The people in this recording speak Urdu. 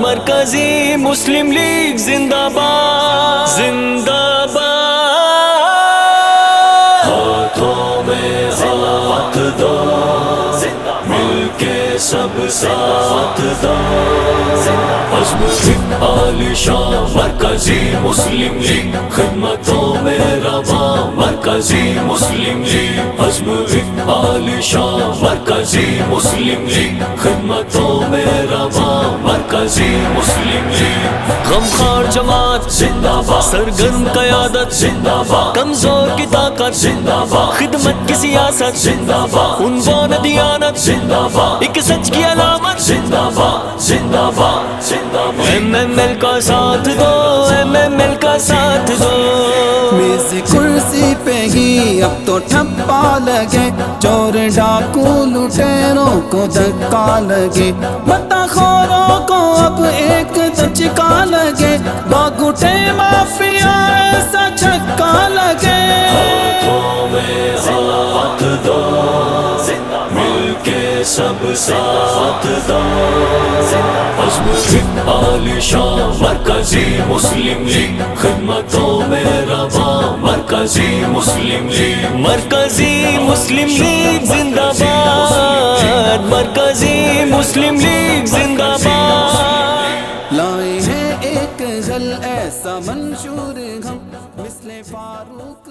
مرکزی مسلم لیگ زندہ باد زندہ باد ہاتھوں میں ہاتھ دو مل کے سب ساتھ دو عزم عالی شان مرکزی مسلم لیگ خدمتوں میں رواں مرکزی مسلم لیگ عزم عالی شان مرکزی مسلم لیگ خدمتوں میں رواں مرکزی مسلم لیگ غمخوار جماعت زندہ باد سرگرم قیادت زندہ باد کمزور کی طاقت زندہ باد خدمت کی سیاست زندہ باد عنوان دیانت زندہ باد ایک سچ کی علامت زندہ باد زندہ باد زندہ باد ایم ایم ایل کا ساتھ دو ایم ایم ایل کا ساتھ دو میز کرسی پہ ہی اب تو ٹھپا لگے چور ڈاکو لٹیروں کو دھکا لگے بتا خوروں کو اب ایک دھچکا لگے باگوٹے مافیا ایسا چھکا لگے ہاتھوں میں ہاتھ دو مل کے سب ساتھ دو عزم عالی شان مرکزی مسلم لیگ خدمتوں میں رواں مرکزی مسلم لیگ مرکزی مسلم لیگ زندہ باد مرکزی مسلم لیگ زندہ باد لائے ہیں ایک غل ایسا منشور ہم مثل فاروق